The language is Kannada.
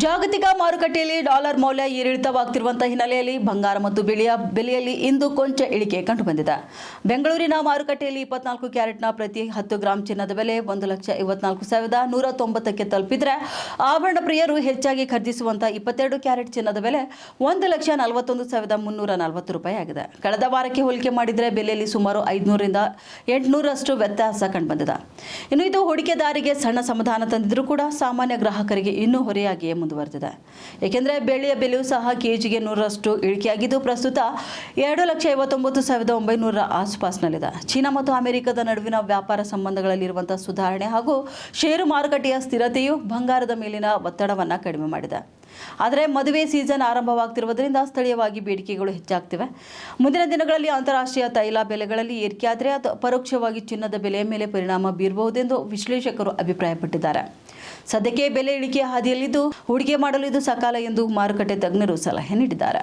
ಜಾಗತಿಕ ಮಾರುಕಟ್ಟೆಯಲ್ಲಿ ಡಾಲರ್ ಮೌಲ್ಯ ಏರಿಳಿತವಾಗುತ್ತಿರುವಂತಹ ಹಿನ್ನೆಲೆಯಲ್ಲಿ ಬಂಗಾರ ಮತ್ತು ಬೆಳ್ಳಿಯ ಬೆಲೆಯಲ್ಲಿ ಇಂದು ಕೊಂಚ ಇಳಿಕೆ ಕಂಡುಬಂದಿದೆ. ಬೆಂಗಳೂರಿನ ಮಾರುಕಟ್ಟೆಯಲ್ಲಿ 24 ಕ್ಯಾರೆಟ್ನ ಪ್ರತಿ 10 ಗ್ರಾಂ ಚಿನ್ನದ ಬೆಲೆ 1,54,190ಕ್ಕೆ ತಲುಪಿದರೆ, ಆಭರಣ ಪ್ರಿಯರು ಹೆಚ್ಚಾಗಿ ಖರೀದಿಸುವಂತಹ 22 ಕ್ಯಾರೆಟ್ ಚಿನ್ನದ ಬೆಲೆ 1,41,340 ರೂಪಾಯಿ ಆಗಿದೆ. ಕಳೆದ ವಾರಕ್ಕೆ ಹೋಲಿಕೆ ಮಾಡಿದರೆ ಬೆಲೆಯಲ್ಲಿ ಸುಮಾರು 500 ರಿಂದ 800ರಷ್ಟು ವ್ಯತ್ಯಾಸ ಕಂಡುಬಂದಿದೆ. ಇನ್ನು ಇದು ಹೂಡಿಕೆದಾರರಿಗೆ ಸಣ್ಣ ಸಮಾಧಾನ ತಂದಿದ್ದರೂ ಕೂಡ ಸಾಮಾನ್ಯ ಗ್ರಾಹಕರಿಗೆ ಇನ್ನೂ ಹೊರೆಯಾಗಿಯೇ ಮುಂದುವರೆದಿದೆ. ಏಕೆಂದರೆ ಬೆಳ್ಳಿಯ ಬೆಲೆಯೂ ಸಹ ಕೆಜಿಗೆ 100ರಷ್ಟು ಇಳಿಕೆಯಾಗಿದ್ದು ಪ್ರಸ್ತುತ 2,59,900 ಆಸುಪಾಸಿನಲ್ಲಿದೆ. ಚೀನಾ ಮತ್ತು ಅಮೆರಿಕದ ನಡುವಿನ ವ್ಯಾಪಾರ ಸಂಬಂಧಗಳಲ್ಲಿರುವಂತಹ ಸುಧಾರಣೆ ಹಾಗೂ ಷೇರು ಮಾರುಕಟ್ಟೆಯ ಸ್ಥಿರತೆಯು ಬಂಗಾರದ ಮೇಲಿನ ಒತ್ತಡವನ್ನು ಕಡಿಮೆ ಮಾಡಿದೆ. ಆದರೆ ಮದುವೆ ಸೀಸನ್ ಆರಂಭವಾಗುತ್ತಿರುವುದರಿಂದ ಸ್ಥಳೀಯವಾಗಿ ಬೇಡಿಕೆಗಳು ಹೆಚ್ಚಾಗ್ತಿವೆ. ಮುಂದಿನ ದಿನಗಳಲ್ಲಿ ಅಂತಾರಾಷ್ಟ್ರೀಯ ತೈಲ ಬೆಲೆಗಳಲ್ಲಿ ಏರಿಕೆಯಾದರೆ ಅದು ಪರೋಕ್ಷವಾಗಿ ಚಿನ್ನದ ಬೆಲೆಯ ಮೇಲೆ ಪರಿಣಾಮ ಬೀರಬಹುದೆಂದು ವಿಶ್ಲೇಷಕರು ಅಭಿಪ್ರಾಯಪಟ್ಟಿದ್ದಾರೆ. ಸದ್ಯಕ್ಕೆ ಬೆಲೆ ಇಳಿಕೆಯ ಹಾದಿಯಲ್ಲಿದ್ದು ಹೂಡಿಕೆ ಮಾಡಲು ಇದು ಸಕಾಲ ಎಂದು ಮಾರುಕಟ್ಟೆ ತಜ್ಞರು ಸಲಹೆ ನೀಡಿದ್ದಾರೆ.